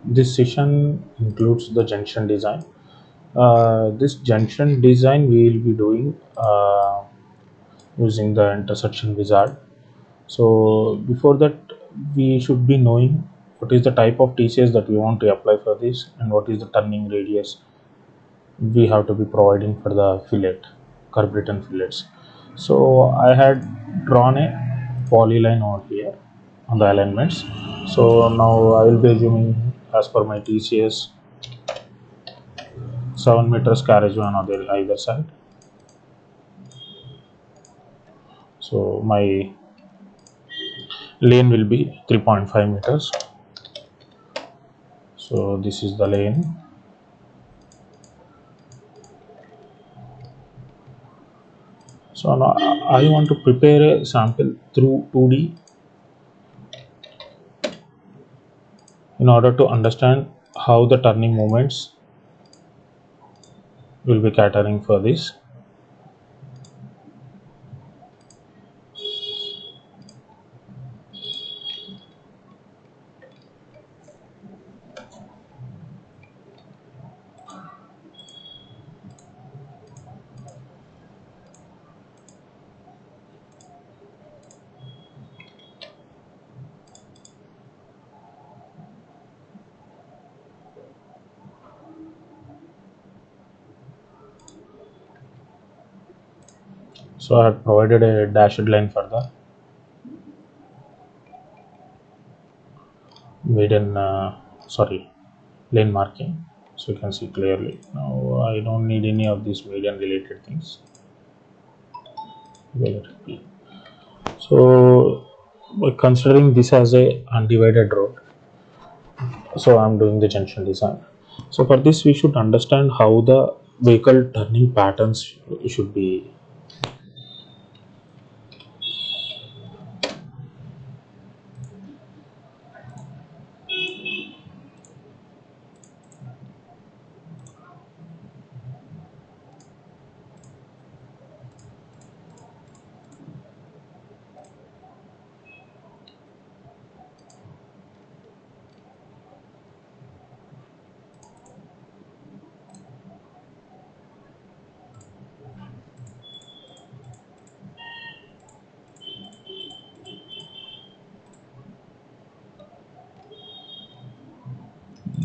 This session includes the junction design. This junction design we will be doing using the intersection wizard. So before that, we should be knowing what is the type of TCS that we want to apply for this, and what is the turning radius we have to be providing for the fillet, curb return fillets. So I had drawn a polyline over here on the alignments. So now I will be assuming, as per my TCS, 7 meters carriageway on either side. So my lane will be 3.5 meters. So this is the lane. So now I want to prepare a sample through 2D in order to understand how the turning moments will be catering for this. So I have provided a dashed line for the median, lane marking. So you can see clearly. Now I don't need any of these median related things. So by considering this as a undivided road, so I'm doing the junction design. So for this we should understand how the vehicle turning patterns should be.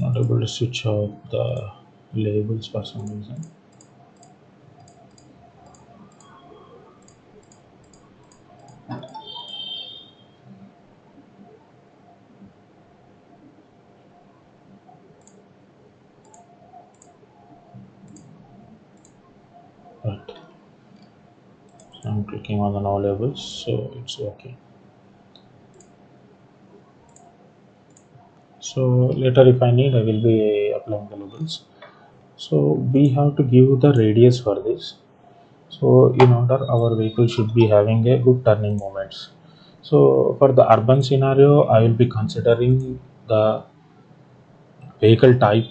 Not able to switch out the labels for some reason. Right. So I'm clicking on the no labels, so it's okay. So later if I need, I will be applying the labels. So we have to give the radius for this. So in order our vehicle should be having a good turning moments. So for the urban scenario, I will be considering the vehicle type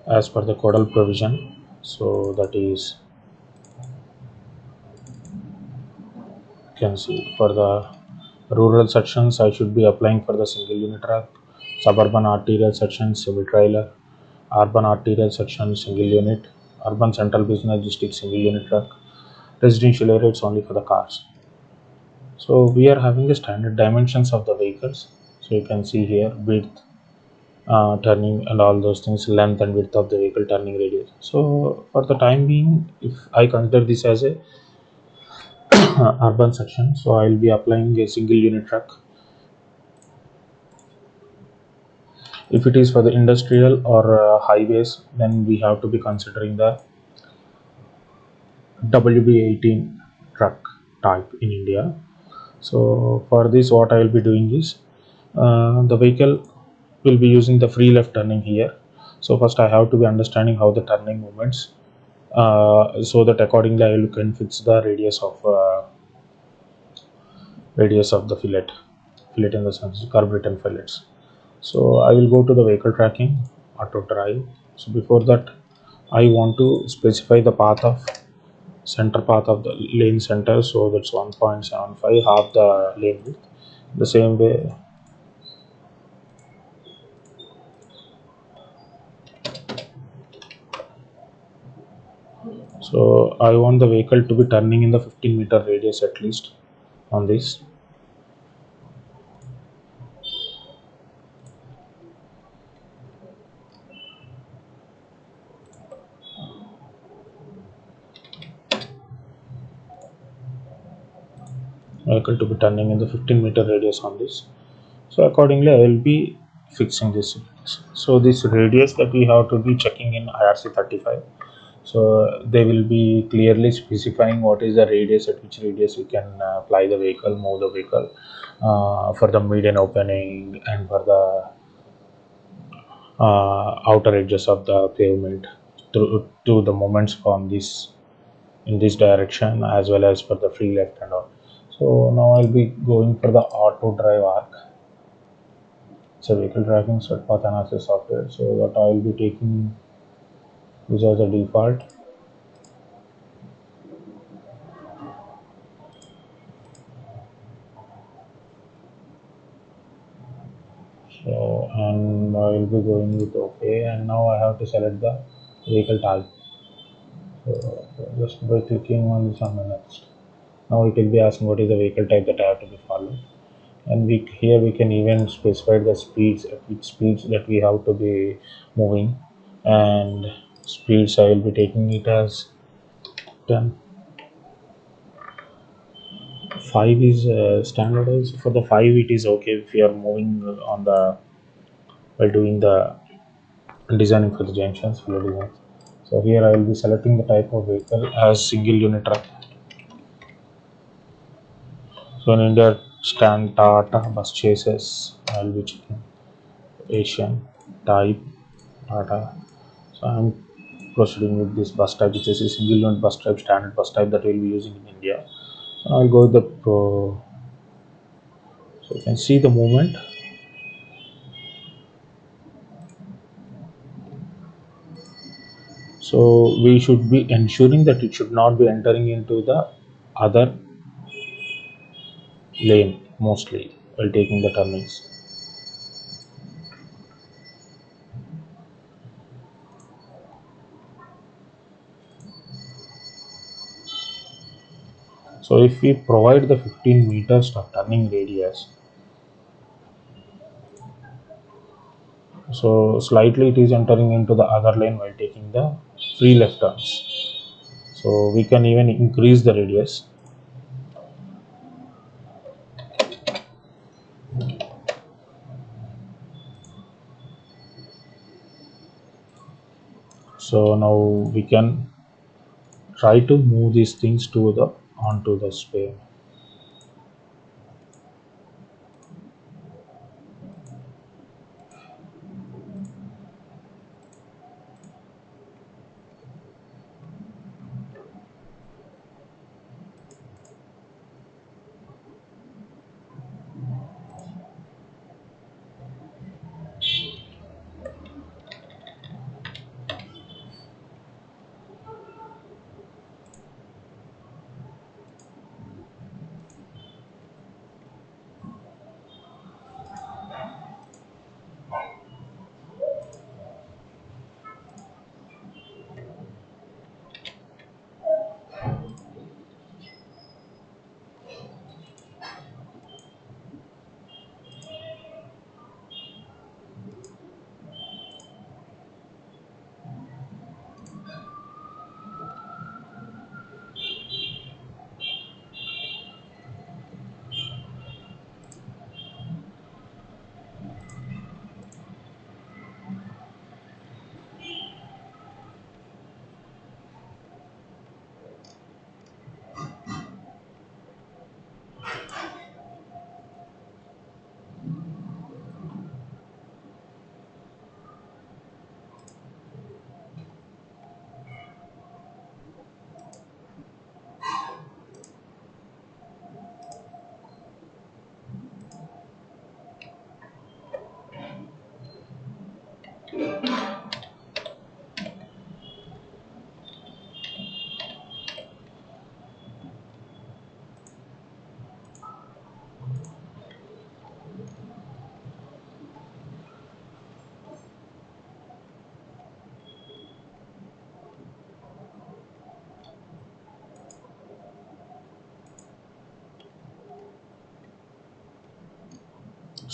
as per the codal provision. So that is, you can see for the rural sections, I should be applying for the single unit truck. Suburban arterial section, semi trailer. Urban arterial section, single unit. Urban central business district, single unit truck. Residential area, it's only for the cars. So we are having the standard dimensions of the vehicles. So you can see here width, turning and all those things, length and width of the vehicle, turning radius. So for the time being, if I consider this as a urban section, so I will be applying a single unit truck. If it is for the industrial or highways, then we have to be considering the WB18 truck type in India. So for this, what I will be doing is, the vehicle will be using the free left turning here. So first I have to be understanding how the turning movements, so that accordingly I can fix the radius of the fillet in the sense curb return fillets. So I will go to the vehicle tracking, auto drive. So before that, I want to specify the path of center path of the lane center. So that's 1.75, half the lane width. the same way. So I want the vehicle to be turning in the 15-meter radius at least on this. Vehicle to be turning in the 15-meter radius on this. So accordingly, I will be fixing this. So this radius that we have to be checking in IRC 35. So they will be clearly specifying what is the radius, at which radius we can fly the vehicle, move the vehicle for the median opening and for the outer edges of the pavement to the moments on this in this direction, as well as for the free left and all. So now I'll be going for the auto drive arc. It's a vehicle tracking set path analysis software. So what I will be taking this as a default. So and I will be going with OK, and now I have to select the vehicle type. So just by clicking on this on the next. Now it will be asking what is the vehicle type that I have to be followed. And we here we can even specify the speeds, at which speeds that we have to be moving, and speeds I will be taking it as 10. 5 is standardized. For the 5 it is okay if you are moving on the while doing the designing for the junctions for the design. So here I will be selecting the type of vehicle as single unit truck. So in India, stand Tata bus chases. I will be checking Asian type Tata. So I'm proceeding with this bus type, which is a single unit bus type, standard bus type that we'll be using in India. So I'll go with the Pro. So you can see the movement. So we should be ensuring that it should not be entering into the other lane mostly while taking the turnings. So if we provide the 15 meters of turning radius, so slightly it is entering into the other lane while taking the free left turns. So we can even increase the radius. So now we can try to move these things to the onto the sphere.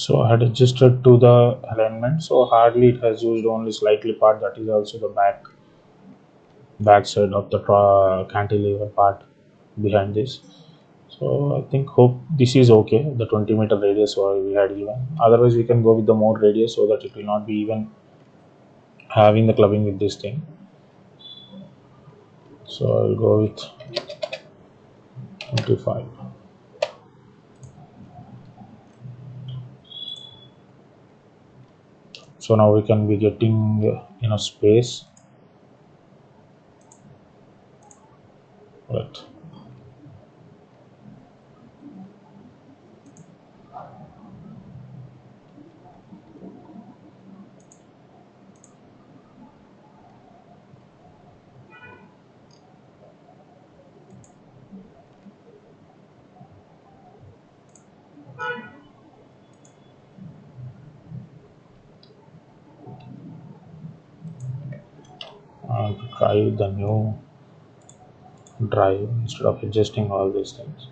So I had adjusted to the alignment, so hardly it has used only slightly part, that is also the back side of the cantilever part behind this. So I think hope this is okay, the 20-meter radius we had given. Otherwise we can go with the more radius so that it will not be even having the clubbing with this thing. So I'll go with 25. So now we can be getting enough space, right? To try the new drive instead of adjusting all these things.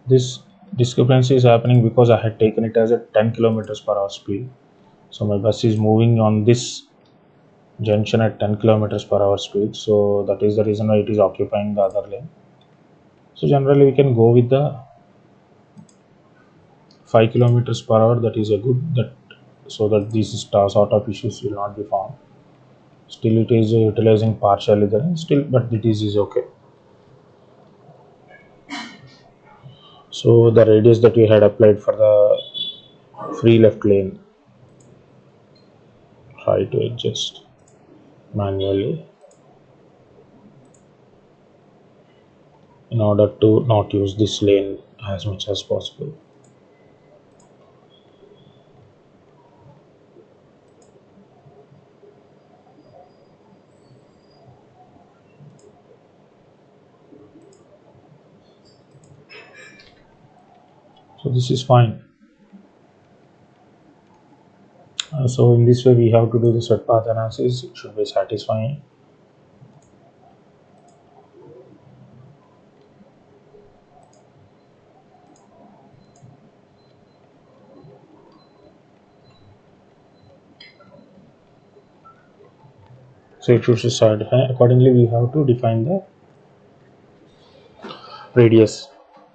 This discrepancy is happening because I had taken it as a 10 kilometers per hour speed. So my bus is moving on this junction at 10 kilometers per hour speed. So that is the reason why it is occupying the other lane. So generally we can go with the 5 kilometers per hour. That is a good, that so that these sort of issues will not be found. Still it is utilizing partially the still, but it is okay. So the radius that we had applied for the free left lane, try to adjust manually in order to not use this lane as much as possible. So this is fine. So in this way we have to do the set path analysis. It should be satisfying. So it should satisfy. Accordingly we have to define the radius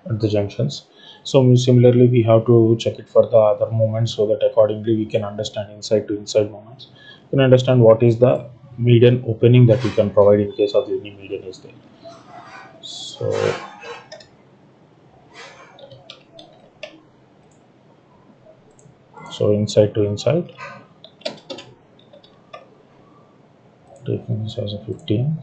at the junctions. So similarly we have to check it for the other movements so that accordingly we can understand inside to inside movements. We can understand what is the median opening that we can provide in case of any median is there. So inside to inside, taking this as a 15.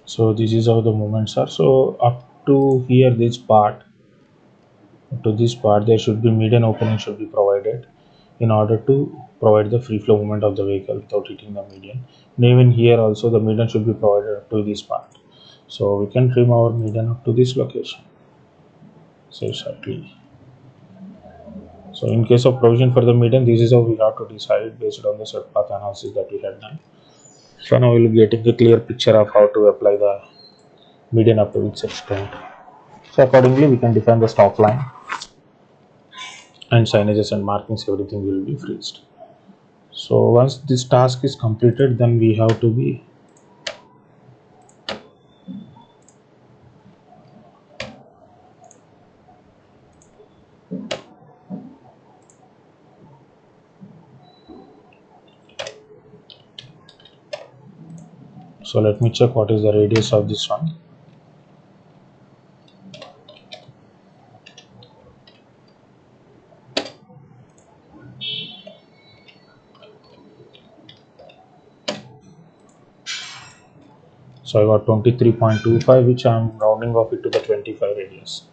So this is how the movements are. So up to here, this part there should be median opening should be provided in order to provide the free flow movement of the vehicle without hitting the median. And even here also the median should be provided up to this part. So we can trim our median up to this location. So exactly. So in case of provision for the median, this is how we have to decide based on the set path analysis that we had done. So now we'll be getting a clear picture of how to apply the median up to which extent. So accordingly we can define the stop line and signages and markings, everything will be freezed. So once this task is completed, then we have to be so let me check what is the radius of this one. So I got 23.25, which I'm rounding off it to the 25 radius.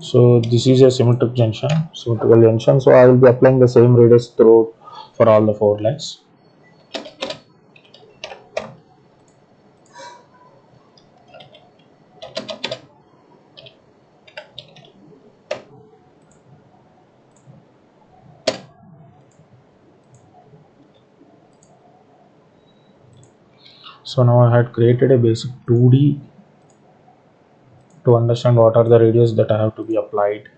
So this is a symmetrical junction. So I will be applying the same radius throughout for all the 4 lines. So now I had created a basic 2D to understand what are the radius that I have to be applied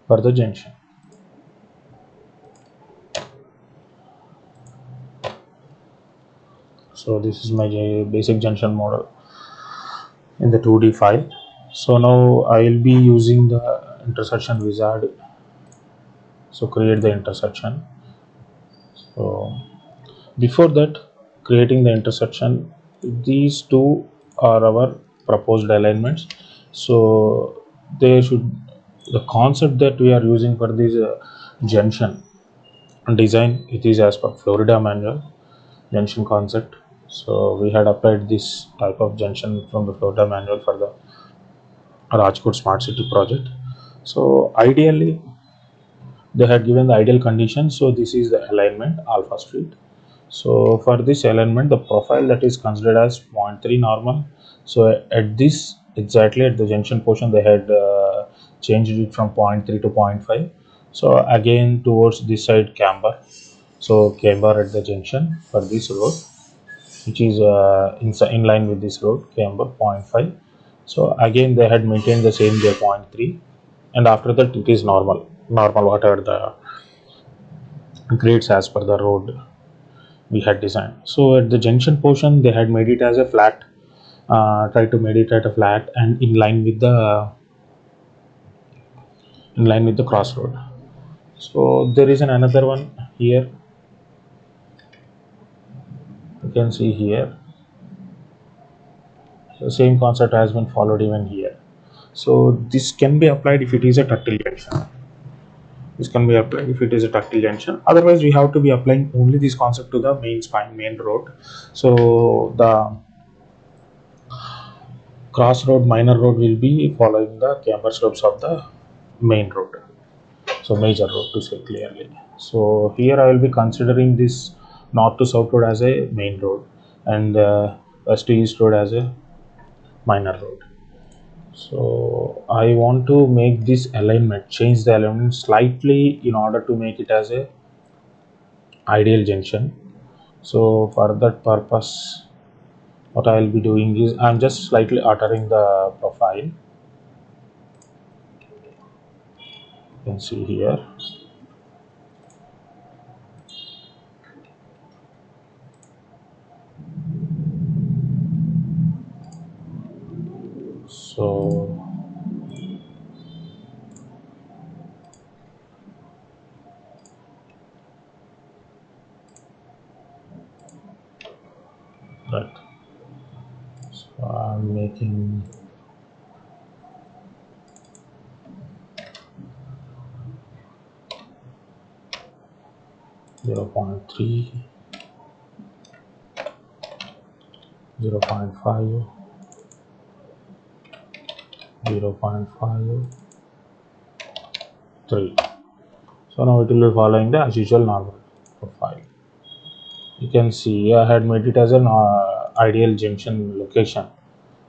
for the junction. So this is my basic junction model in the 2D file. So now I will be using the intersection wizard. So create the intersection. So before that, creating the intersection, these two are our proposed alignments. So they should, the concept that we are using for this junction design, it is as per Florida manual junction concept. So we had applied this type of junction from the Florida manual for the Rajkot Smart City project. So ideally, they had given the ideal condition. So this is the alignment alpha street. So for this alignment, the profile that is considered as 0.3 normal. So at this exactly at the junction portion, they had changed it from 0.3 to 0.5. So again towards this side camber. So camber at the junction for this road, which is in line with this road camber 0.5. So again they had maintained the same there 0.3, and after that it is normal whatever the grades as per the road we had designed. So at the junction portion they had made it as a flat, try to made it at a flat and in line with the crossroad. So there is another one here, you can see here the same concept has been followed even here. So this can be applied if it is a turtle junction. This can be applied if it is a ductile junction. Otherwise, we have to be applying only this concept to the main spine, main road. So the crossroad, minor road will be following the camber slopes of the main road. So major road to say clearly. So here I will be considering this north to south road as a main road and west to east road as a minor road. So I want to make this alignment, change the alignment slightly in order to make it as a ideal junction. So for that purpose, what I will be doing is I'm just slightly altering the profile. You can see here. So that, so I'm making 0.3, 0.5, 0.5, 3. So now it will be following the as usual normal profile. You can see I had made it as an ideal junction location.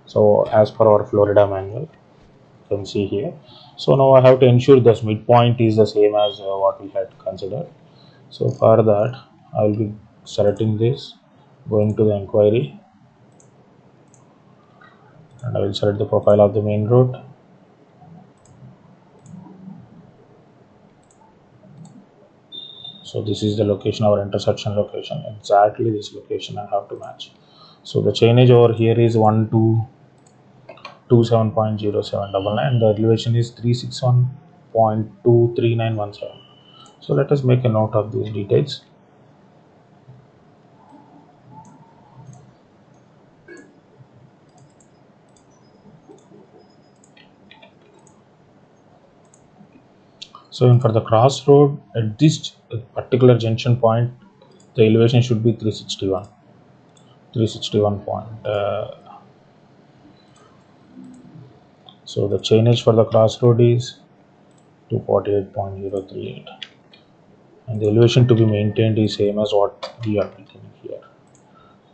So as per our Florida manual, you can see here. So now I have to ensure this midpoint is the same as what we had considered. So for that I will be selecting this, going to the inquiry, and I will select the profile of the main road. So this is the location, our intersection location, exactly this location I have to match. So the chainage over here is 1227.0799 and the elevation is 361.23917. So let us make a note of these details. So for the crossroad at this particular junction point, the elevation should be 361 point. So the chainage for the crossroad is 248.038, and the elevation to be maintained is same as what we are taking here,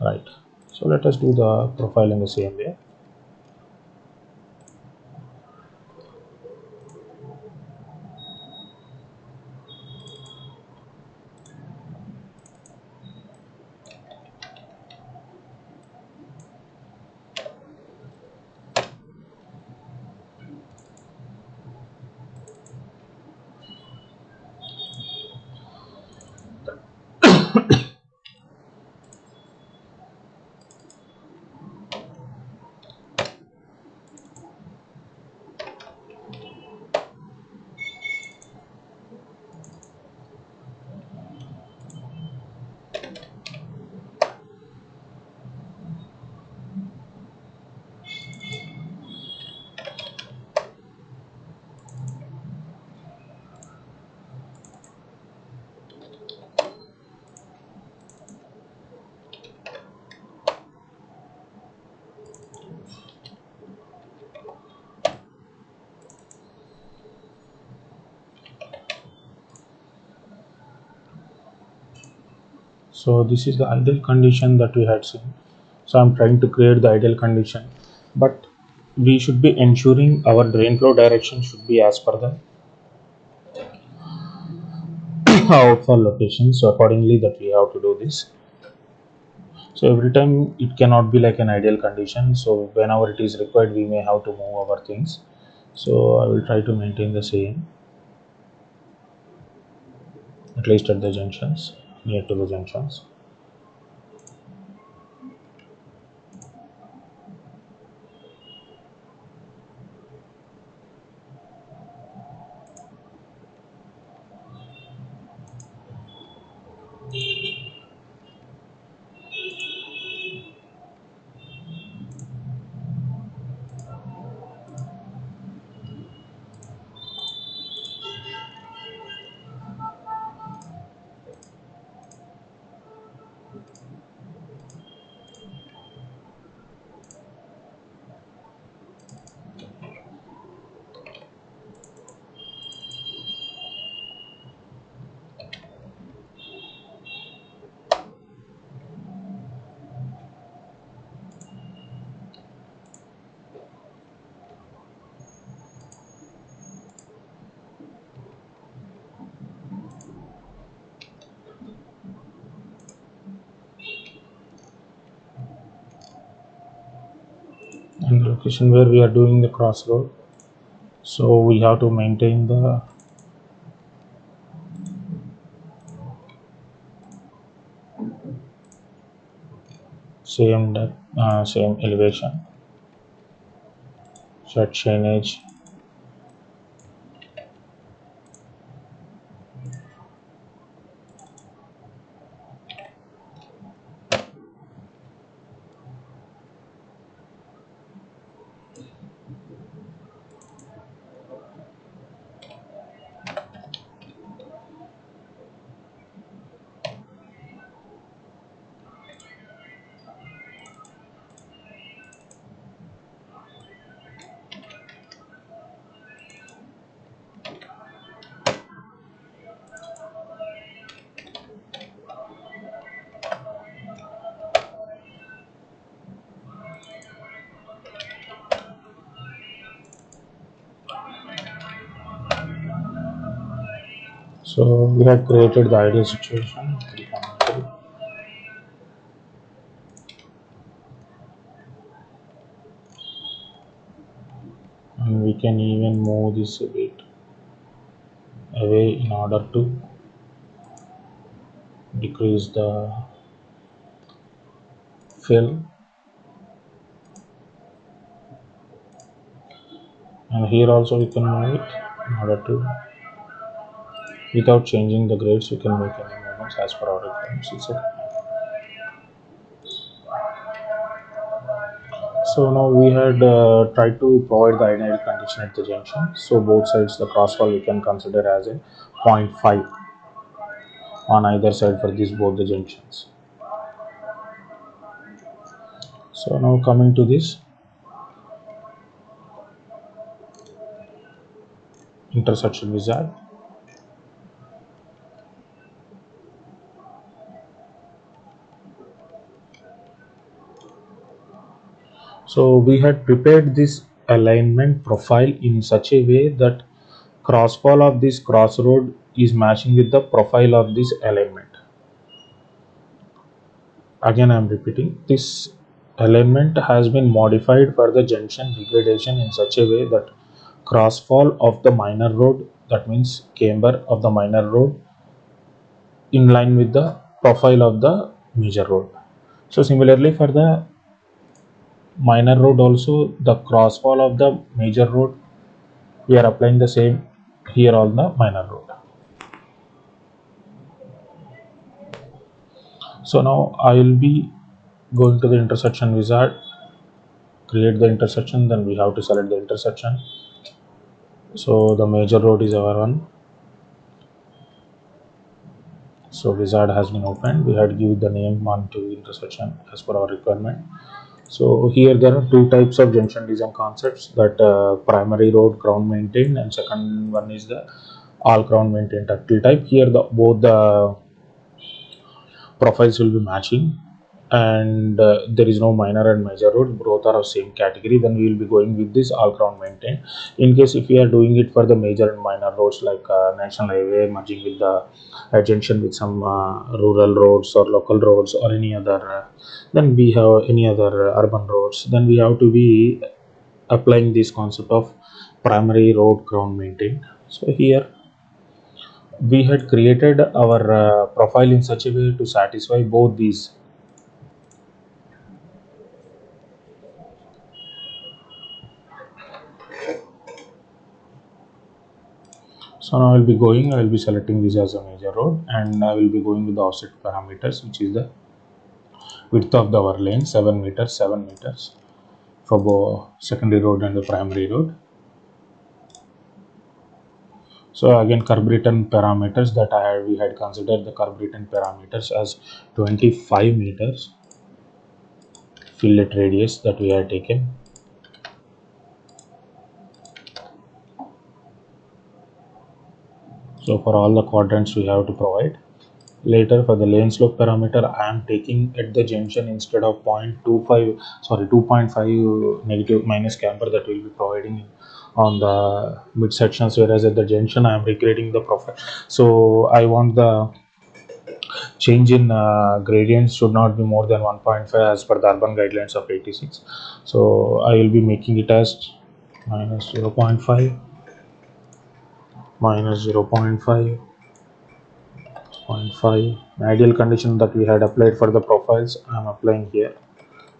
right? So let us do the profile in the same way. So this is the ideal condition that we had seen. So I'm trying to create the ideal condition, but we should be ensuring our drain flow direction should be as per the outfall location. So accordingly that we have to do this. So every time it cannot be like an ideal condition. So whenever it is required, we may have to move our things. So I will try to maintain the same, at least at the junctions, near to the junctions. And the location where we are doing the crossroad, so we have to maintain the same depth, same elevation, set chainage. So we have created the ideal situation, and we can even move this a bit away in order to decrease the fill, and here also we can move it in order to, without changing the grades, we can make any movements as per our requirements. So now we had tried to provide the ideal condition at the junction. So both sides the crossfall we can consider as a zero point 0.5 on either side for these both the junctions. So now coming to this intersection wizard. So we had prepared this alignment profile in such a way that crossfall of this crossroad is matching with the profile of this alignment. Again I am repeating, this alignment has been modified for the junction degradation in such a way that crossfall of the minor road, that means camber of the minor road, in line with the profile of the major road. So similarly for the minor road also, the crossfall of the major road we are applying the same here on the minor road. So now I will be going to the intersection wizard, create the intersection, then we have to select the intersection. So the major road is our one. So wizard has been opened. We had give the name on to intersection as per our requirement. So here there are two types of junction design concepts, that primary road ground maintained, and second one is the all ground maintained ductile type. Here the both the profiles will be matching, and there is no minor and major road, both are of same category. Then we will be going with this all ground maintained. In case if we are doing it for the major and minor roads like national highway merging with the junction with some rural roads or local roads or any other then we have any other urban roads, then we have to be applying this concept of primary road ground maintained. So here we had created our profile in such a way to satisfy both these. So now I will be selecting this as a major road, and I will be going with the offset parameters, which is the width of our lane 7 meters, 7 meters for both secondary road and the primary road. So again curb return parameters that we had considered the curb return parameters as 25 meters fillet radius that we had taken. So for all the quadrants we have to provide. Later for the lane slope parameter I am taking at the junction instead of 0.25 sorry 2.5 negative minus camber that will be providing on the mid sections, whereas at the junction I am recreating the profile. So I want the change in gradients should not be more than 1.5 as per the urban guidelines of 86. So I will be making it as minus 0.5 minus 0.5 0.5. Ideal condition that we had applied for the profiles I am applying here,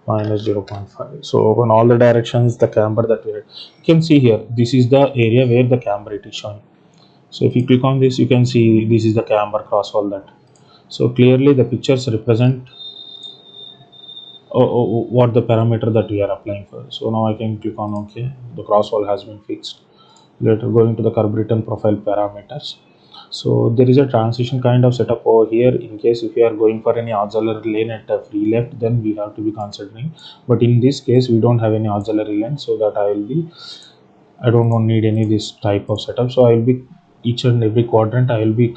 minus 0.5. So on all the directions the camber that we had, you can see here this is the area where the camber it is showing. So if you click on this, you can see this is the camber crossfall that. So clearly the pictures represent what the parameter that we are applying for. So now I can click on OK. The crossfall has been fixed. Later going to the curb return profile parameters. So there is a transition kind of setup over here. In case if you are going for any auxiliary lane at a free left, then we have to be considering. But in this case, we don't have any auxiliary lane, so that I don't need any this type of setup. So I will be each and every quadrant I will be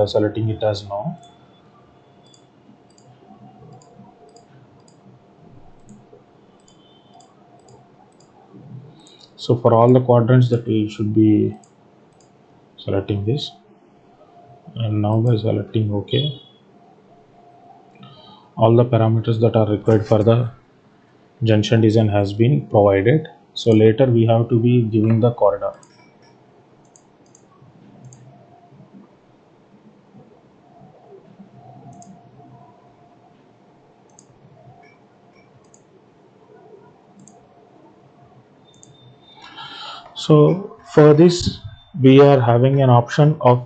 selecting it as no. So for all the quadrants that we should be selecting this, and now by selecting OK, all the parameters that are required for the junction design has been provided. So later we have to be giving the corridor. So for this we are having an option of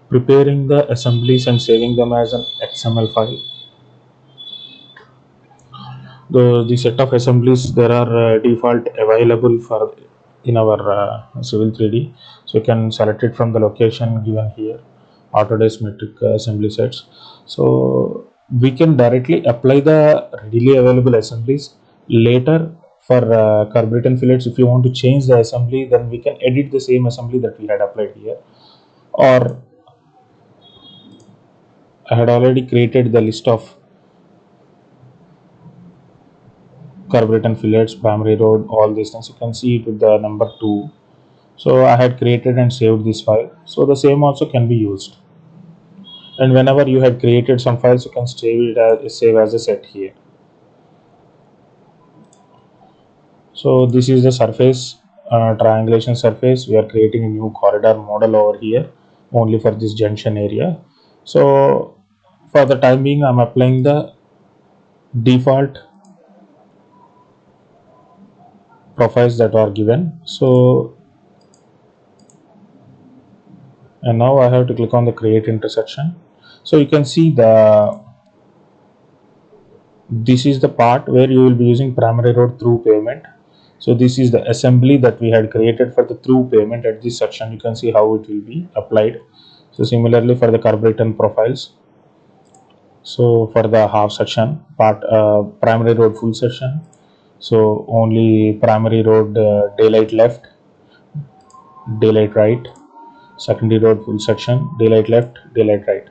preparing the assemblies and saving them as an XML file. the set of assemblies there are default available for in our Civil 3D. So you can select it from the location given here, Autodesk metric assembly sets. So we can directly apply the readily available assemblies later for carburetor fillets. If you want to change the assembly, then we can edit the same assembly that we had applied here. Or I had already created the list of carburetor fillets, primary road, all these things. You can see it with the number 2. So I had created and saved this file. So the same also can be used. And whenever you had created some files, you can save as a set here. So this is the surface, triangulation surface. We are creating a new corridor model over here only for this junction area. So for the time being, I'm applying the default profiles that are given. So and now I have to click on the create intersection. So you can see this is the part where you will be using primary road through pavement. So this is the assembly that we had created for the through pavement. At this section you can see how it will be applied. So similarly for the carburetor profiles, so for the half section part, primary road full section, so only primary road daylight left, daylight right, secondary road full section, daylight left, daylight right.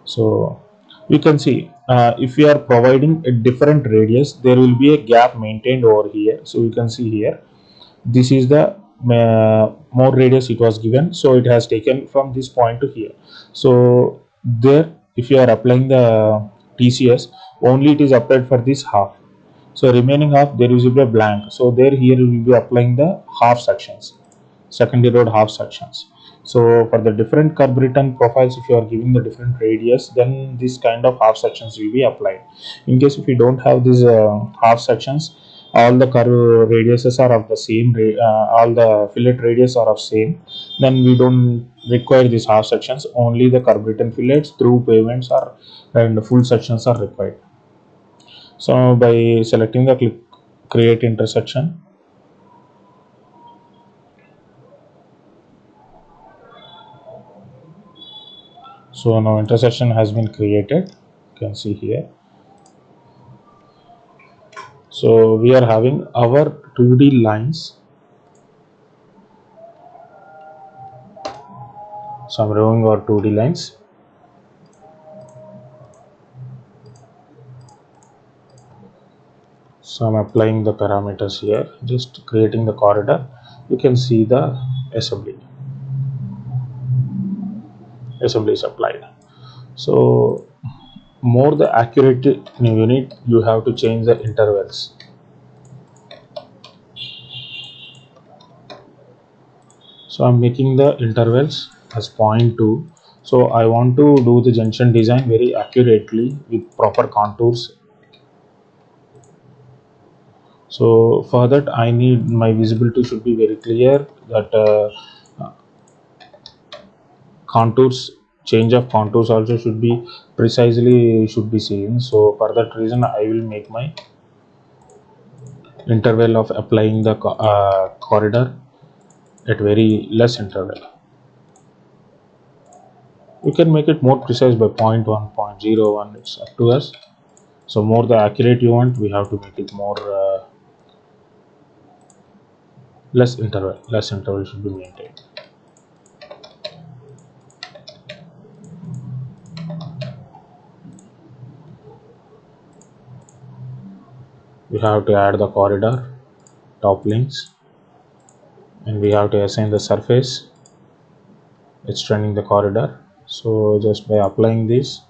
So you can see if we are providing a different radius, there will be a gap maintained over here. So you can see here, this is the more radius it was given, so it has taken from this point to here. So there, if you are applying the TCS, only it is applied for this half. So remaining half there will be a blank. So there here we will be applying the half sections, secondary road half sections. So for the different carburetor profiles, if you are giving the different radius, then this kind of half sections will be applied. In case if you don't have these half sections, all the curve radiuses are of the same, all the fillet radius are of same, then we don't require these half sections. Only the carburetor fillets through pavements are and full sections are required. So by selecting the click create intersection, so now intersection has been created, you can see here. So we are having our 2D lines. So I'm removing our 2D lines. So I'm applying the parameters here, just creating the corridor. You can see the assembly is applied. So more the accurate unit, you have to change the intervals. So I'm making the intervals as 0.2. So I want to do the junction design very accurately with proper contours. So for that I need my visibility should be very clear, that contours, change of contours also should be precisely should be seen. So for that reason I will make my interval of applying the corridor at very less interval. You can make it more precise by 0.1, 0.01, it's up to us. So more the accurate you want, we have to make it more less interval should be maintained. We have to add the corridor top links, and we have to assign the surface extending the corridor. So just by applying this,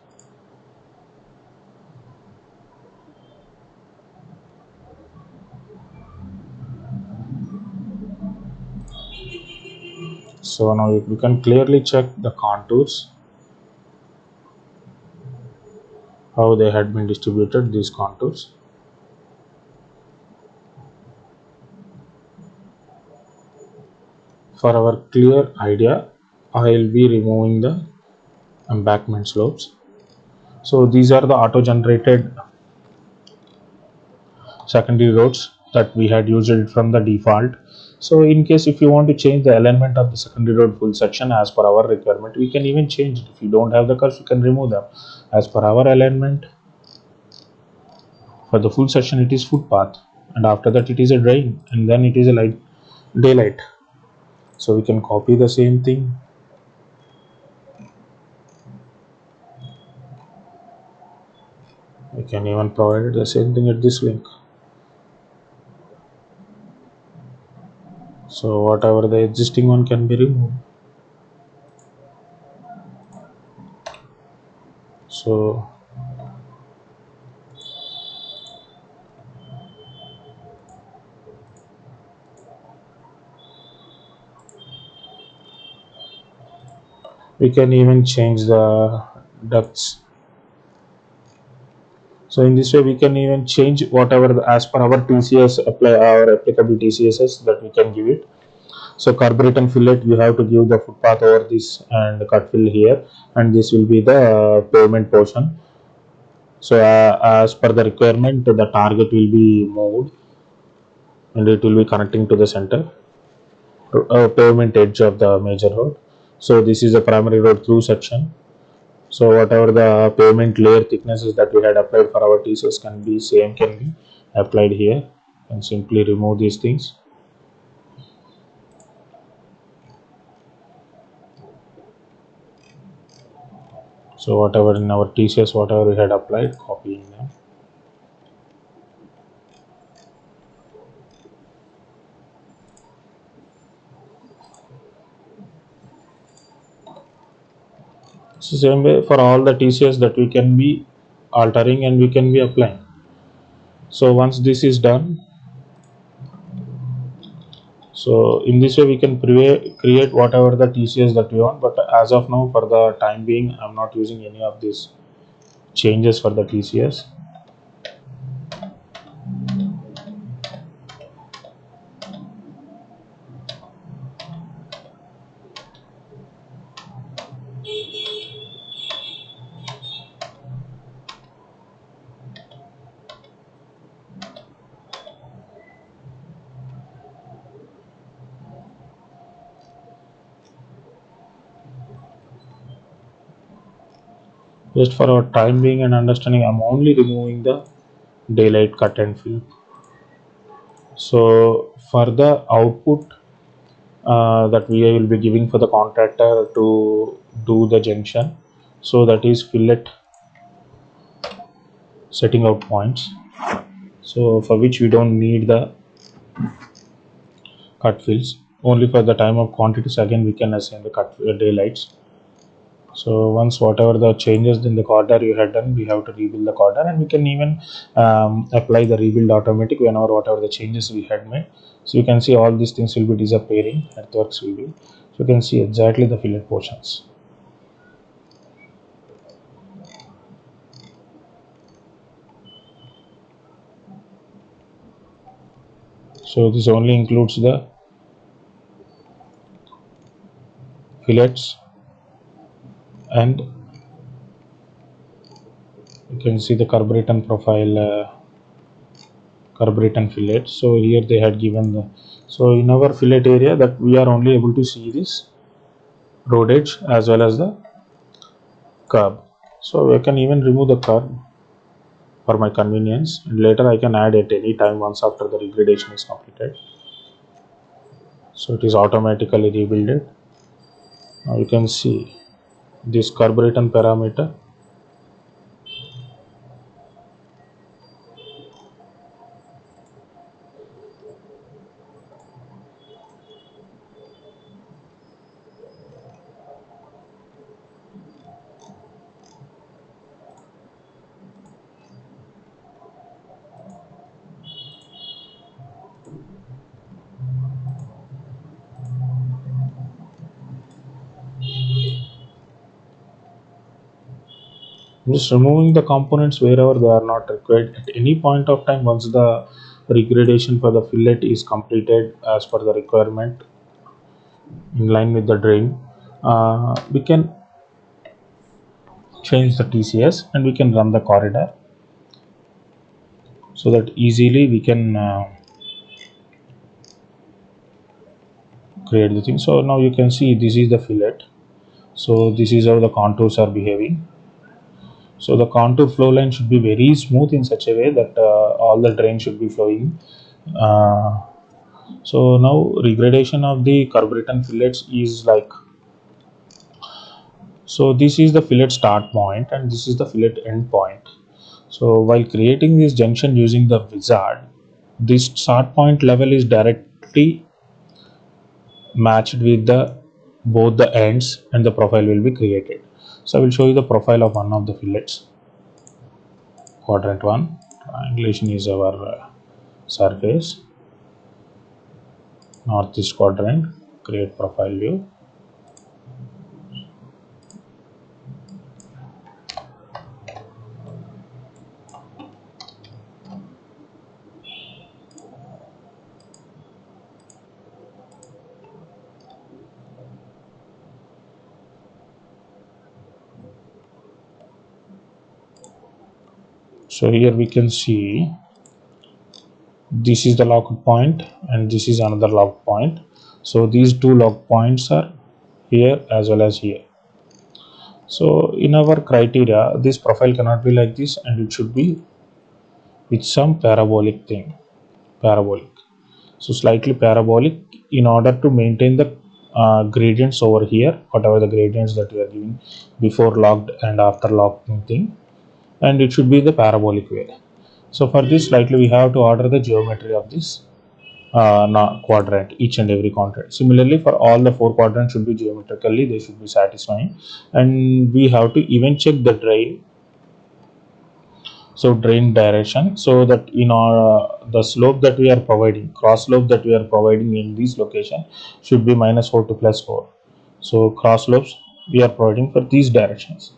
so now you can clearly check the contours, how they had been distributed, these contours. For our clear idea, I will be removing the embankment slopes. So these are the auto generated. secondary roads that we had used it from the default. So in case if you want to change the alignment of the secondary road full section as per our requirement, we can even change it. If you don't have the curves, you can remove them. As per our alignment, for the full section it is footpath, and after that it is a drain, and then it is a light daylight. So we can copy the same thing. We can even provide the same thing at this link. So whatever the existing one can be removed. So we can even change the ducts. So in this way we can even change whatever as per our TCS apply our applicable TCSs that we can give it. So carburet and fillet we have to give the footpath over this and cut fill here, and this will be the pavement portion. So as per the requirement, the target will be moved and it will be connecting to the center pavement edge of the major road. So this is a primary road through section. So whatever the pavement layer thicknesses that we had applied for our TCS can be applied here, and simply remove these things. So whatever in our TCS, whatever we had applied, copying them. So same way for all the TCS that we can be altering and we can be applying. So once this is done, so in this way we can create whatever the TCS that we want. But as of now, for the time being, I'm not using any of these changes for the TCS. Just for our time being and understanding, I'm only removing the daylight cut and fill. So for the output that we will be giving for the contractor to do the junction, so that is fillet setting out points. So for which we don't need the cut fills, only for the time of quantities again we can assign the cut daylights. So once whatever the changes in the corridor you had done, we have to rebuild the corridor, and we can even apply the rebuild automatic whenever whatever the changes we had made. So you can see all these things will be disappearing, earthworks will be. So you can see exactly the fillet portions. So this only includes the fillets, and you can see the carburetor profile, carburetor fillet. So here they had given the, so in our fillet area that we are only able to see this road edge as well as the curb. So I can even remove the curb for my convenience, and later I can add at any time once after the regradation is completed. So it is automatically rebuilt. Now you can see this carburetor parameter. Just removing the components wherever they are not required at any point of time. Once the regradation for the fillet is completed as per the requirement in line with the drain, we can change the TCS and we can run the corridor. so that easily we can create the thing. So now you can see this is the fillet. So this is how the contours are behaving. So the contour flow line should be very smooth in such a way that all the drain should be flowing. Uh, so now regradation of the carburetor fillets is like, so this is the fillet start point and this is the fillet end point. So while creating this junction using the wizard, this start point level is directly matched with the both the ends and the profile will be created. So I will show you the profile of one of the fillets. Quadrant 1, triangulation is our surface. Northeast quadrant, create profile view. So here we can see this is the lock point and this is another lock point. So these two lock points are here as well as here. So in our criteria, this profile cannot be like this and it should be with some parabolic thing, parabolic. So slightly parabolic in order to maintain the gradients over here, whatever the gradients that we are giving before locked and after locking thing, and it should be the parabolic way. So for this slightly we have to order the geometry of this quadrant, each and every quadrant. Similarly for all the four quadrants should be geometrically, they should be satisfying, and we have to even check the drain. So drain direction, so that in our the slope that we are providing, cross slope that we are providing in this location should be -4 to +4. So cross slopes we are providing for these directions.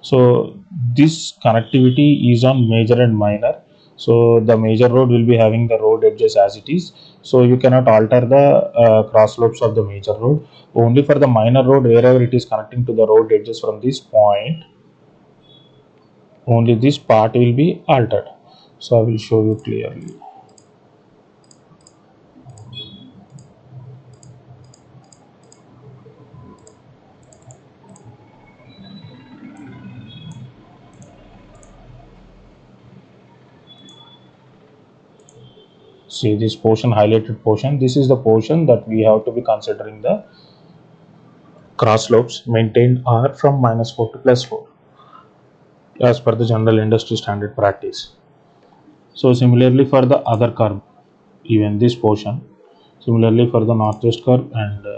So this connectivity is on major and minor. So the major road will be having the road edges as it is. So you cannot alter the cross slopes of the major road. Only for the minor road, wherever it is connecting to the road edges from this point, only this part will be altered. So I will show you clearly. See this portion, highlighted portion, this is the portion that we have to be considering the cross slopes maintained are from -4 to +4 as per the general industry standard practice. So similarly for the other curve, even this portion, similarly for the northwest curve and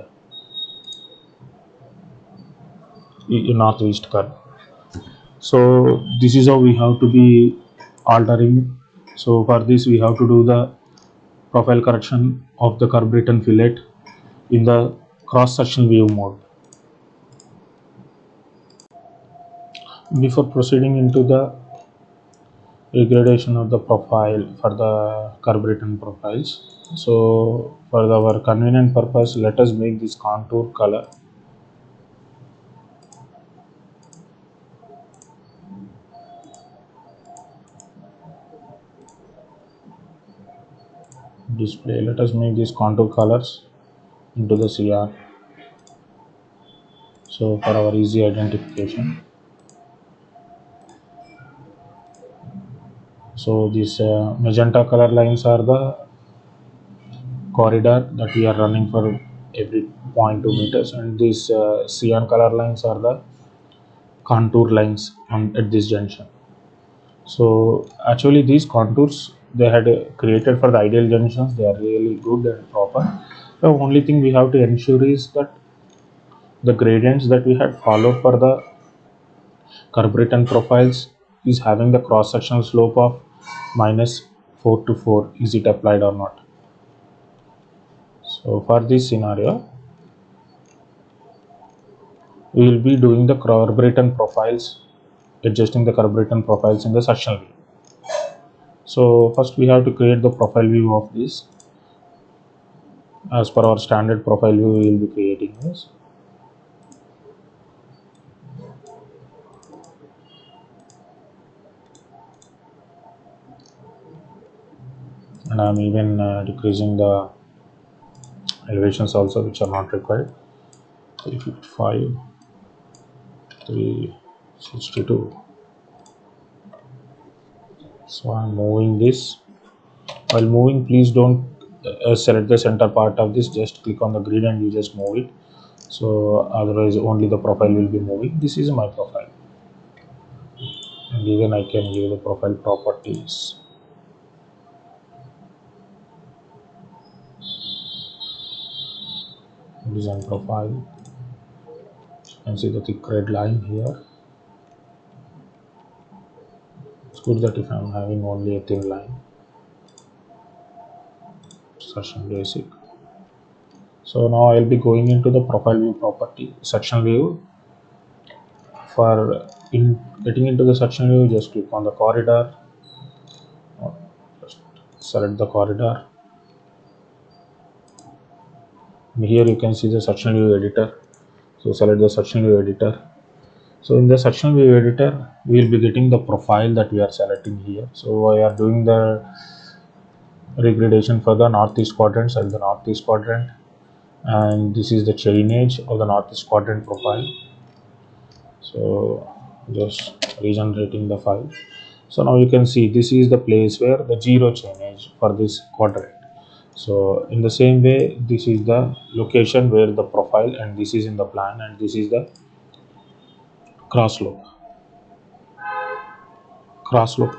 northeast curve. So this is how we have to be altering. So for this we have to do the profile correction of the carburetor fillet in the cross section view mode. Before proceeding into the regradation of the profile for the carburetor profiles, so for our convenient purpose, let us make this contour color. Display, let us make these contour colors into the CR, so for our easy identification. So these magenta color lines are the corridor that we are running for every 0.2 meters, and these cyan color lines are the contour lines at this junction. So actually these contours they had created for the ideal junctions, they are really good and proper. The only thing we have to ensure is that the gradients that we had followed for the carburetor profiles is having the cross sectional slope of -4 to 4. Is it applied or not? So for this scenario, we will be doing the carburetor profiles, adjusting the carburetor profiles in the sectional view. So first we have to create the profile view of this. As per our standard profile view, we will be creating this. and I'm even decreasing the elevations also, which are not required. 355, 362. So I'm moving this. While moving, please don't select the center part of this. Just click on the grid and you just move it. So otherwise only the profile will be moving. This is my profile, and even I can give the profile properties. Design profile. You can see the thick red line here. It's good that if I'm having only a thin line. Section basic. So now I'll be going into the profile view property section view. For getting into the section view, just click on the corridor. Just select the corridor. Here you can see the section view editor. So select the section view editor. So in the section view editor, we will be getting the profile that we are selecting here. So I are doing the regradation for the northeast quadrant. Select the northeast quadrant, and this is the chain edge of the northeast quadrant profile. So just regenerating the file. So now you can see this is the place where the zero chain edge for this quadrant. So in the same way, this is the location where the profile, and this is in the plan, and this is the cross slope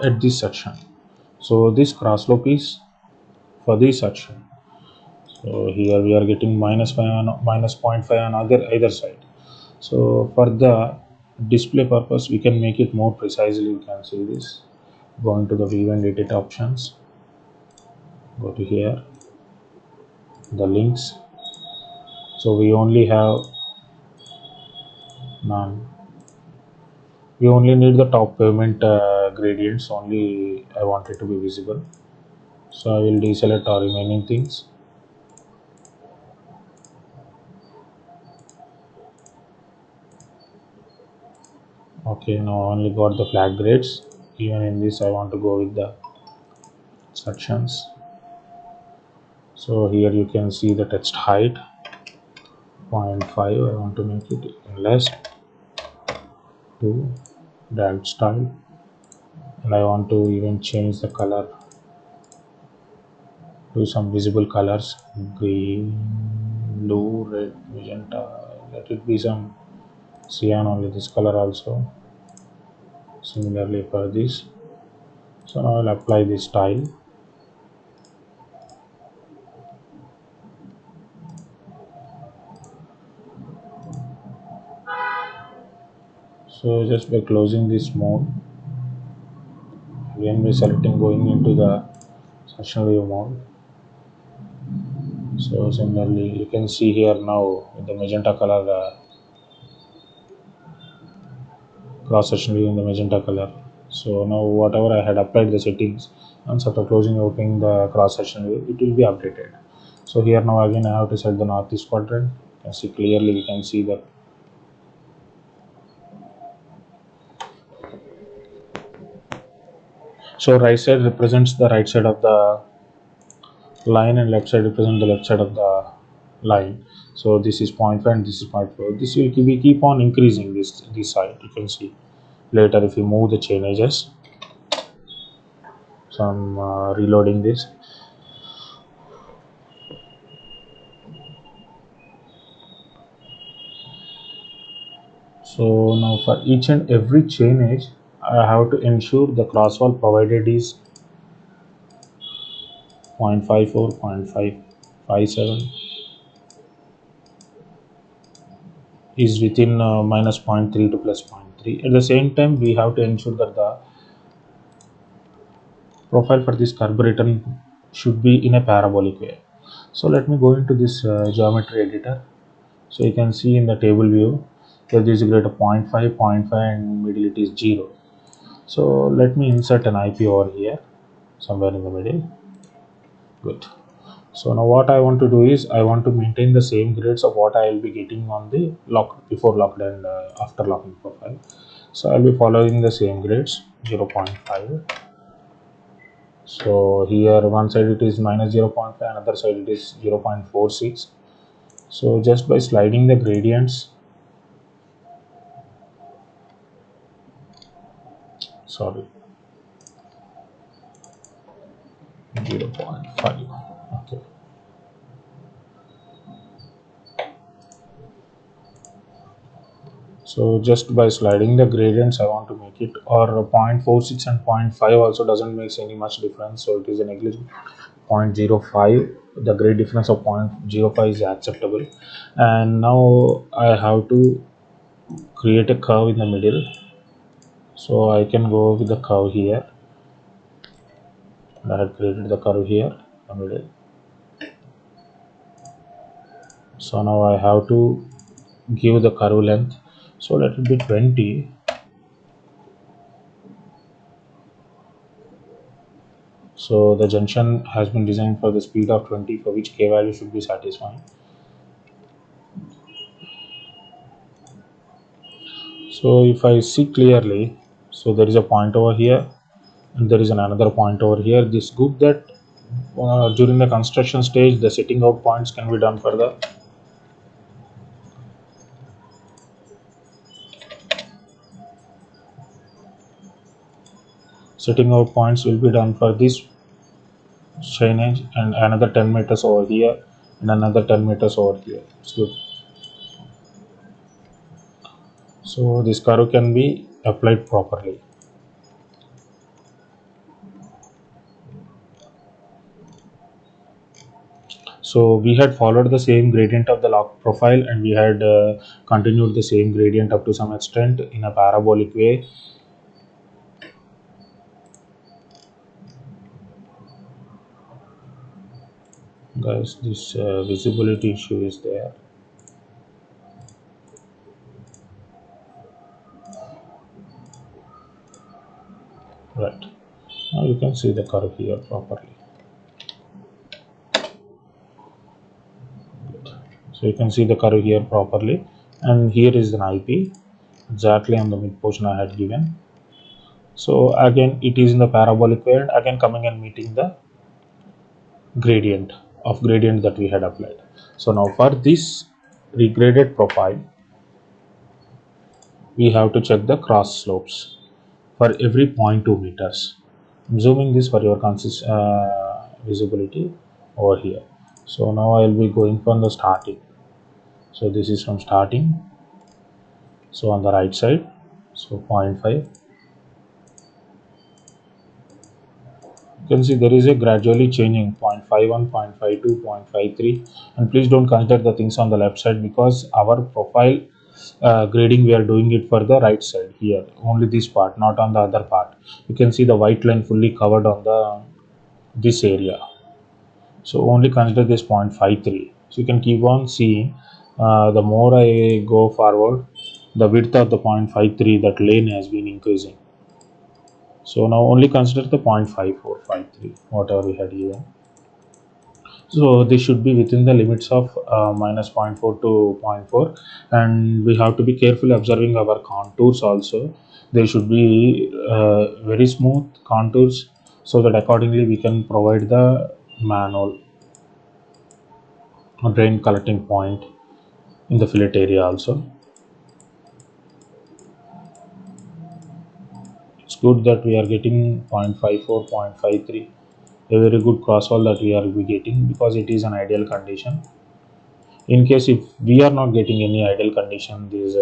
at this section. So this cross slope is for this section. So here we are getting -5 on minus 0.5 on either side. So for the display purpose, we can make it more precisely. You can see this. Go into the view and edit options. Go to here, the links. So we only have none. We only need the top pavement gradients. Only I want it to be visible. So I will deselect our remaining things. Okay, now I only got the flag grades. Even in this, I want to go with the sections. So here you can see the text height 0.5. I want to make it less to drag style, and I want to even change the color to some visible colors: green, blue, red, magenta. Let it be some cyan only, this color also. Similarly for this. So now I'll apply this style. So just by closing this mode, again by selecting going into the section view mode. So similarly, you can see here now with the magenta color, cross section view in the magenta color. So now whatever I had applied the settings, once after closing and opening the cross section view, it will be updated. So here now again I have to set the northeast quadrant. You can see clearly, we can see that. So right side represents the right side of the line, and left side represents the left side of the line. So this is 0.5 and this is 0.4. This will keep on increasing this side. You can see later if you move the chain edges. So I'm reloading this. So now for each and every chain edge, I have to ensure the crosswall provided is 0.54, 0.557 is within minus 0.3 to plus 0.3. At the same time, we have to ensure that the profile for this carburetor should be in a parabolic way. So let me go into this geometry editor. So you can see in the table view, here this is greater 0.5, 0.5 and middle it is 0. So let me insert an IP over here, somewhere in the middle. Good. So now what I want to do is I want to maintain the same grades of what I will be getting on the before locked and after locking profile. So I will be following the same grades 0.5. So here one side it is minus 0.5, another side it is 0.46. So just by sliding the gradients, sorry, 0.5. Okay. So just by sliding the gradients, I want to make it, or 0.46 and 0.5 also doesn't make any much difference. So it is a negligible 0.05. The grade difference of 0.05 is acceptable. And now I have to create a curve in the middle. So I can go with the curve here. I have created the curve here in the middle. So now I have to give the curve length. So let it be 20. So the junction has been designed for the speed of 20, for which k value should be satisfying. So if I see clearly, so there is a point over here and there is another point over here. This good that during the construction stage the setting out points can be done for the setting out points will be done for this drainage, and another 10 meters over here and another 10 meters over here. It's good. So this curve can be applied properly. So we had followed the same gradient of the log profile, and we had continued the same gradient up to some extent in a parabolic way. Guys, this visibility issue is there. Right. Now you can see the curve here properly. So you can see the curve here properly, and here is an IP exactly on the mid portion I had given. So again it is in the parabolic way, and again coming and meeting the gradient that we had applied. So now for this regraded profile, we have to check the cross slopes for every 0.2 meters. I'm zooming this for your visibility over here. So now I will be going from the starting. So this is from starting. So on the right side, so 0.5. You can see there is a gradually changing 0.51, 0.52, 0.53, and please don't consider the things on the left side, because our profile grading we are doing it for the right side here, only this part, not on the other part. You can see the white line fully covered on the this area, so only consider this 0.53. So you can keep on seeing, the more I go forward, the width of the 0.53, that lane has been increasing. So now only consider the 0.5453, whatever we had given. So this should be within the limits of minus 0.4 to zero point 0.4, and we have to be carefully observing our contours also. They should be very smooth contours, so that accordingly we can provide the manual drain collecting point in the fillet area also. It's good that we are getting 0.54, 0.53, a very good crossfall that we are getting, because it is an ideal condition. In case if we are not getting any ideal condition, these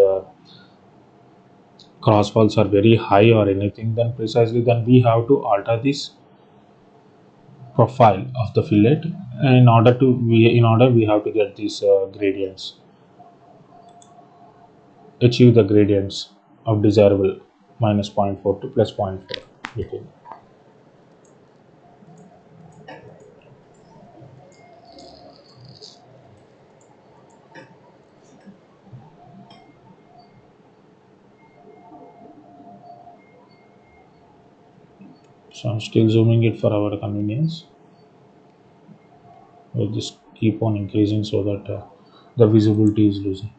crossfalls are very high or anything, then precisely then we have to alter this profile of the fillet in order we have to get these gradients, achieve the gradients of desirable minus zero point 0.4 to plus 0.4 between. So I'm still zooming it for our convenience. We'll just keep on increasing so that the visibility is losing.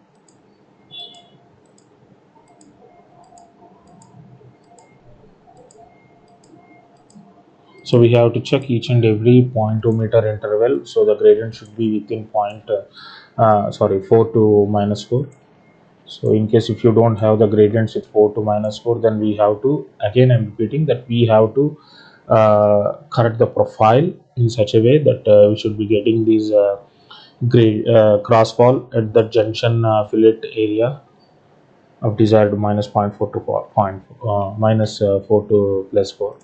So we have to check each and every 0.2 meter interval, so the gradient should be within 4 to minus 4. So in case if you don't have the gradients with 4 to minus 4, then we have to, again I'm repeating that we have to correct the profile in such a way that we should be getting these grade crossfall at the junction fillet area of desired minus point 4 to minus 4 to plus 4.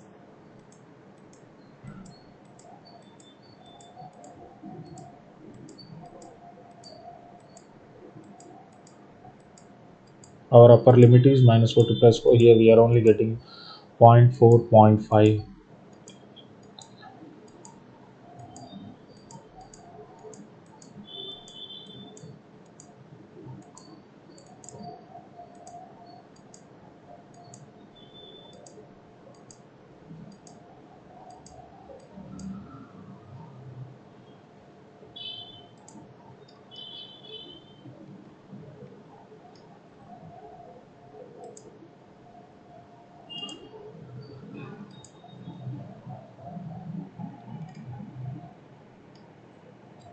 Our upper limit is minus 4 to plus 4. Here we are only getting zero point 0.4, zero point 0.5.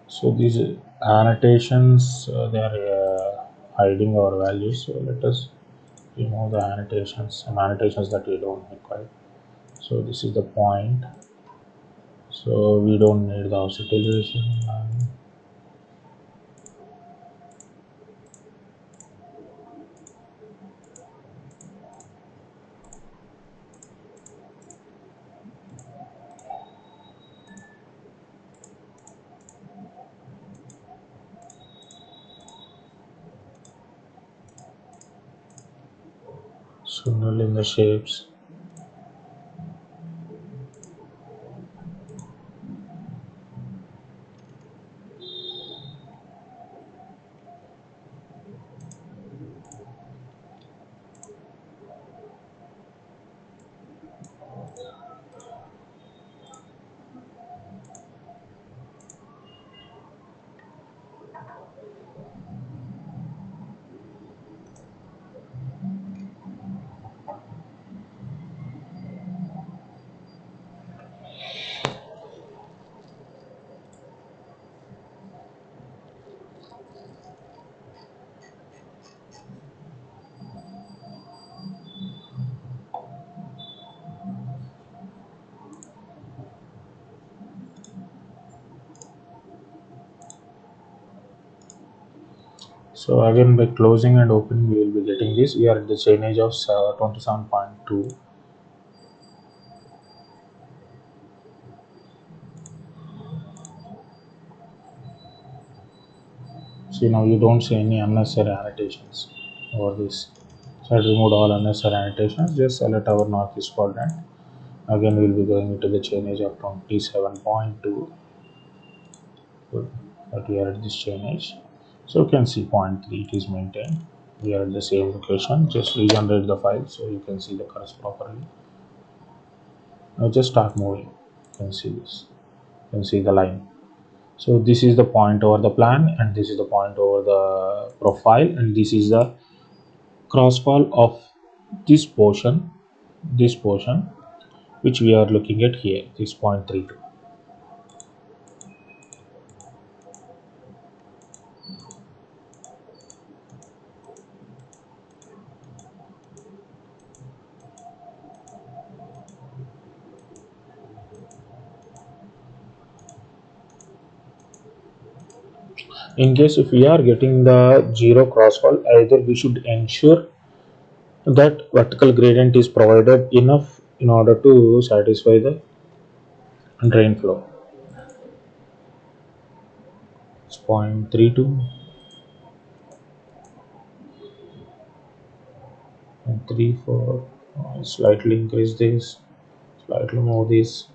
So these annotations, they are hiding our values. So let us remove the annotations, some annotations that we don't require. So this is the point. So we don't need the offset elevation. So null in the shapes. So again by closing and opening we will be getting this. We are at the chainage of 27.2. See now you don't see any unnecessary annotations over this. So I removed all unnecessary annotations. Just select our northeast quadrant. Again we will be going into the chainage of 27.2. Good. But we are at this chainage. So you can see 0.3 it is maintained. We are at the same location. Just regenerate the file so you can see the curves properly. Now just start moving. You can see this. You can see the line. So this is the point over the plan, and this is the point over the profile, and this is the crossfall of this portion which we are looking at here, this 0.32. In case if we are getting the zero crossfall, either we should ensure that vertical gradient is provided enough in order to satisfy the drain flow. It's 0.32 and 34. Slightly increase this, slightly move this.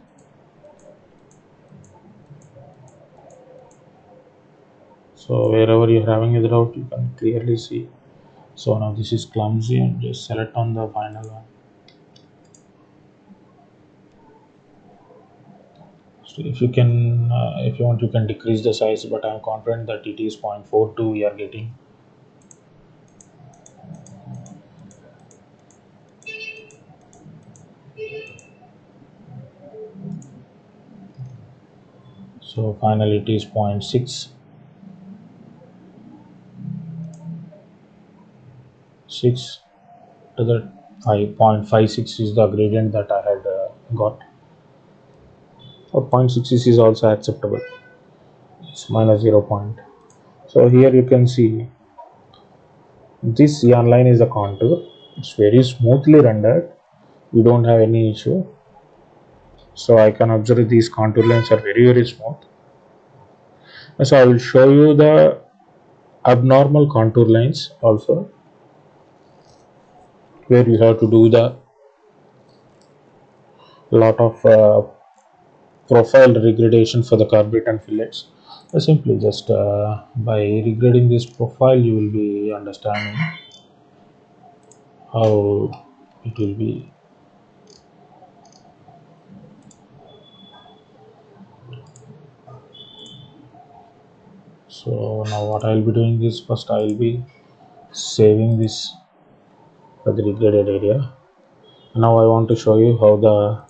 So wherever you're having a drought, you can clearly see. So now this is clumsy, and just select on the final one. So if you can, if you want, you can decrease the size, but I'm confident that it is 0.42 we are getting. So finally it is 0.6 to the 5.56 is the gradient that I had got. Or 0.6 is also acceptable. It's minus 0 point. So here you can see this yarn line is a contour. It's very smoothly rendered. We don't have any issue. So I can observe these contour lines are very smooth. So I will show you the abnormal contour lines also, where you have to do the lot of profile regradation for the carburetor and fillets. Simply just by regrading this profile you will be understanding how it will be. So now what I will be doing is, first I will be saving this for the regraded area. Now I want to show you how the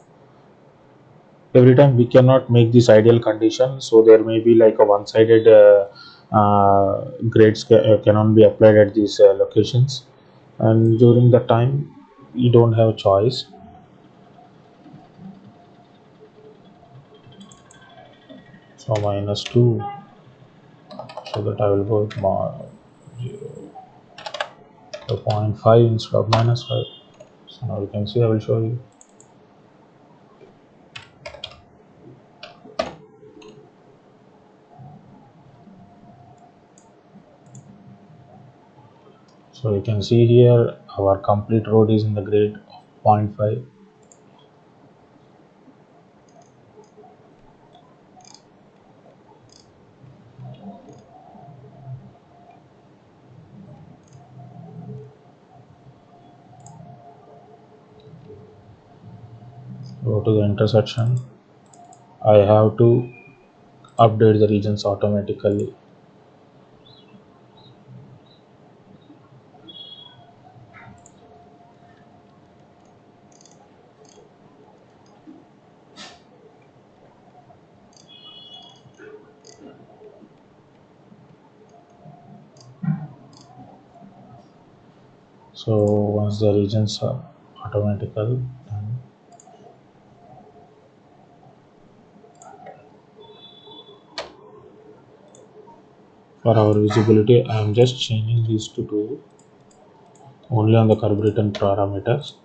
every time we cannot make this ideal condition, so there may be like a one-sided grades cannot be applied at these locations, and during the time you don't have a choice. So -2, so that I will go with 0.5 instead of -5. So now you can see I will show you. So you can see here our complete road is in the grade of 0.5. Go to the intersection. I have to update the regions automatically. So once the regions are automatical done, for our visibility I am just changing these to 2 only on the carburetor parameters.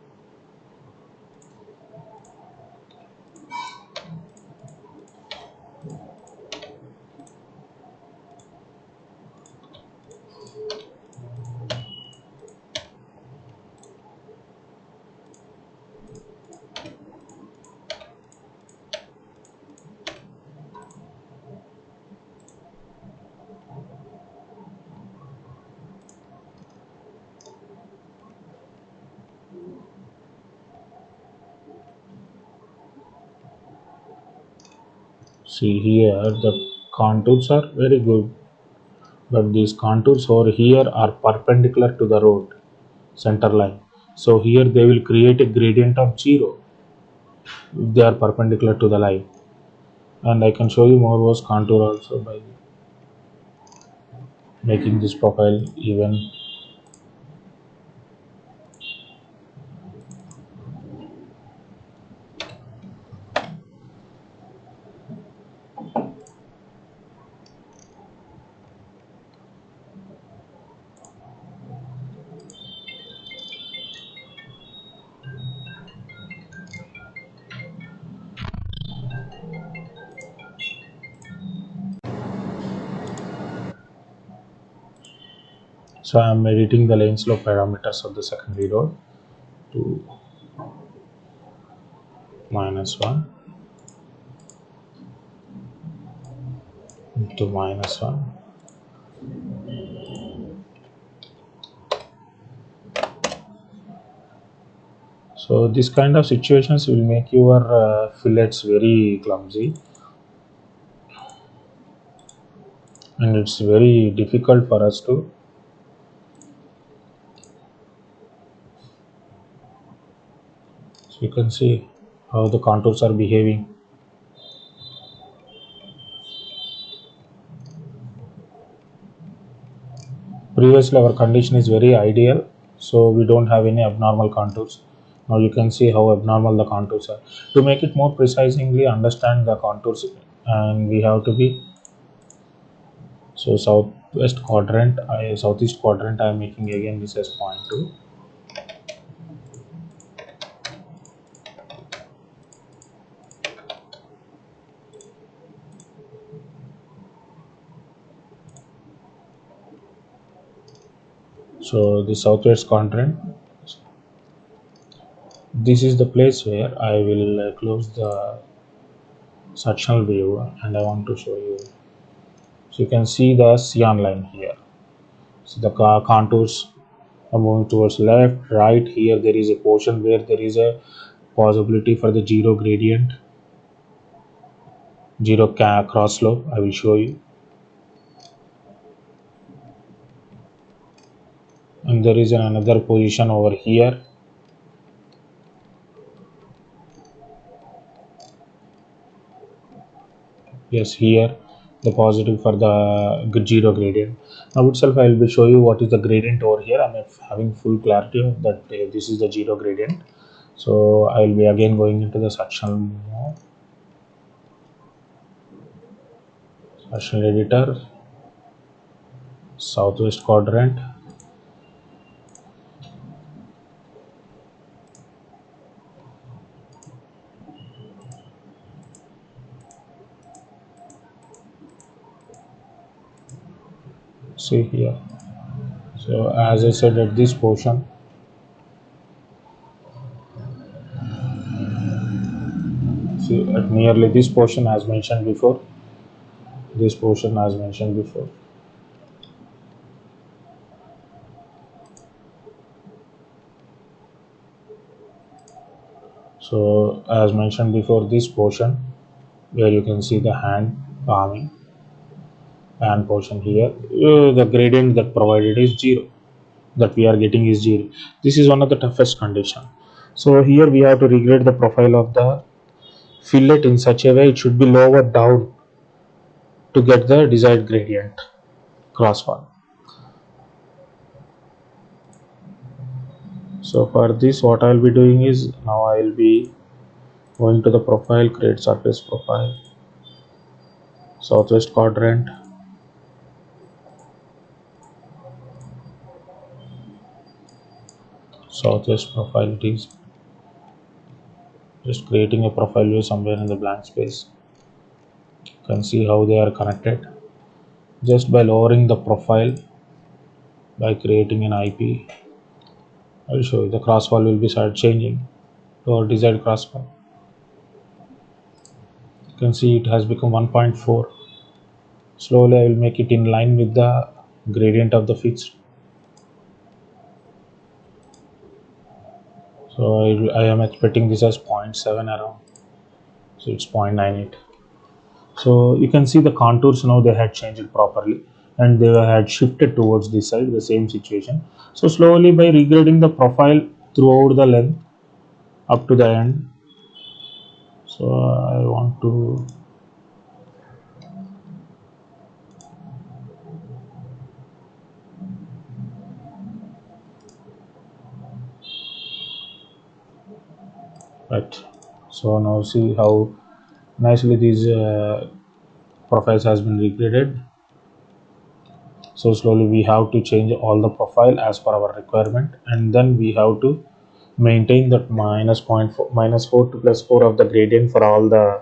See here the contours are very good, but these contours over here are perpendicular to the road center line. So here they will create a gradient of 0 if they are perpendicular to the line. And I can show you more worse contour also by making this profile even. So I am editing the lane slope parameters of the secondary road to -1 to -1. So this kind of situations will make your fillets very clumsy, and it's very difficult for us to. So you can see how the contours are behaving. Previously our condition is very ideal, so we don't have any abnormal contours. Now you can see how abnormal the contours are. To make it more precisely understand the contours, and we have to be, so southeast quadrant I am making again this as point 2. So the southwest quadrant, this is the place where I will close the sectional view, and I want to show you. So you can see the cyan line here. So the contours are moving towards left, right. Here there is a portion where there is a possibility for the zero gradient, zero cross slope. I will show you. And there is another position over here. Yes, here the positive for the zero gradient. Now itself I will be show you what is the gradient over here. I am having full clarity of that this is the zero gradient. So I will be again going into the sectional editor, southwest quadrant. See here. So as I said, at this portion, see at nearly this portion as mentioned before, this portion as mentioned before. So as mentioned before, this portion where you can see the hand portion here, the gradient that provided is 0, that we are getting is 0. This is one of the toughest condition. So here we have to regrade the profile of the fillet in such a way it should be lower down to get the desired gradient crossfall. So for this what I will be doing is, now I will be going to the profile, create surface profile, southwest quadrant, southwest profile. It is just creating a profile view somewhere in the blank space. You can see how they are connected just by lowering the profile, by creating an IP. I will show you the crossfall will be start changing to our desired crossfall. You can see it has become 1.4. Slowly I will make it in line with the gradient of the fixed. So I am expecting this as 0.7 around. So it's 0.98. So you can see the contours now they had changed properly, and they had shifted towards this side, the same situation. So slowly by regrading the profile throughout the length up to the end. So I want to, right. So now see how nicely these profiles has been regraded. So slowly we have to change all the profile as per our requirement, and then we have to maintain that minus 0.4 minus 4 to plus 4 of the gradient for all the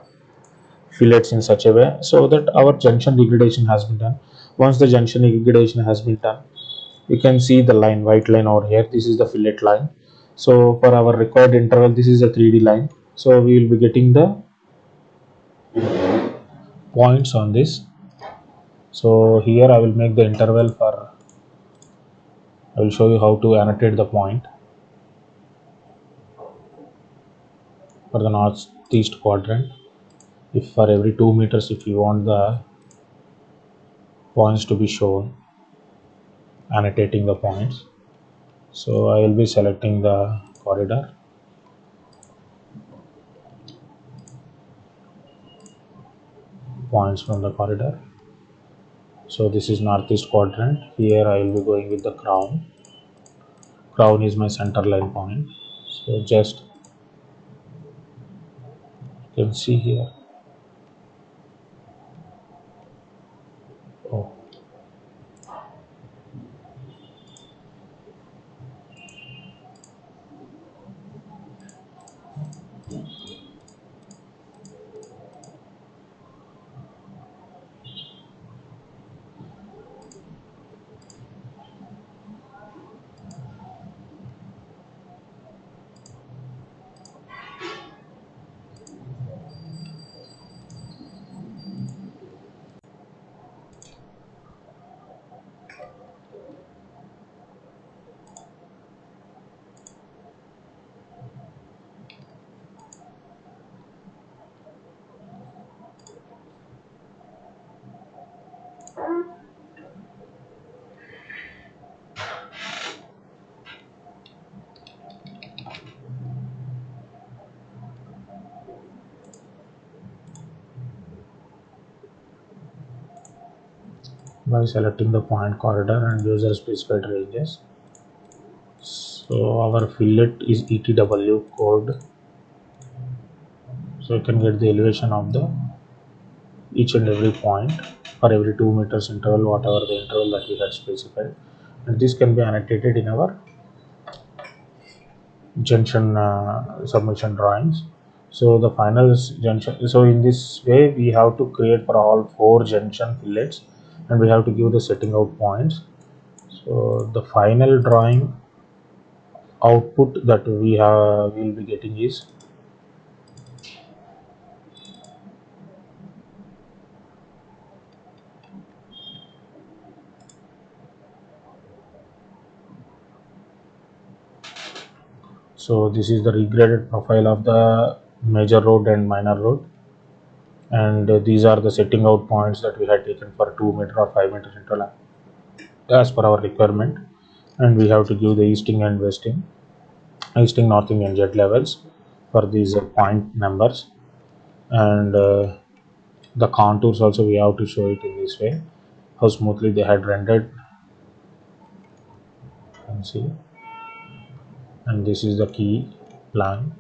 fillets in such a way so that our junction degradation has been done. Once the junction degradation has been done, you can see the line, white line over here. This is the fillet line. So for our required interval, this is a 3D line. So we will be getting the points on this. So here I will make the interval for, I will show you how to annotate the point for the northeast quadrant. If for every 2 meters, if you want the points to be shown, annotating the points. So I will be selecting the corridor, points from the corridor. So this is northeast quadrant. Here I will be going with the crown. Crown is my center line point. So just you can see here. Oh, by selecting the point corridor and user specified ranges. So our fillet is ETW code. So you can get the elevation of the each and every point for every 2 meters interval, whatever the interval that we had specified. And this can be annotated in our junction submission drawings. So the final junction, so in this way we have to create for all 4 junction fillets, and we have to give the setting out points. So the final drawing output that we will be getting is, so this is the regraded profile of the major road and minor road, and these are the setting out points that we had taken for 2 meter or 5 meter interval as per our requirement. And we have to give the easting and easting northing and jet levels for these point numbers, and the contours also we have to show it in this way, how smoothly they had rendered. And see, and this is the key plan.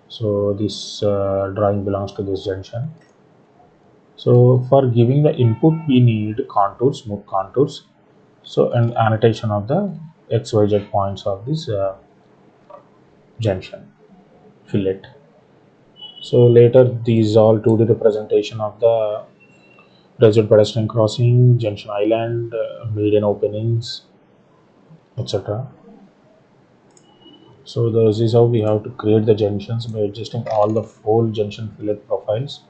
So this drawing belongs to this junction. So for giving the input we need contours, smooth contours, so and annotation of the xyz points of this junction fillet. So later these all 2D representation of the desert pedestrian crossing, junction island, median openings, etc. So this is how we have to create the junctions by adjusting all the 4 junction fillet profiles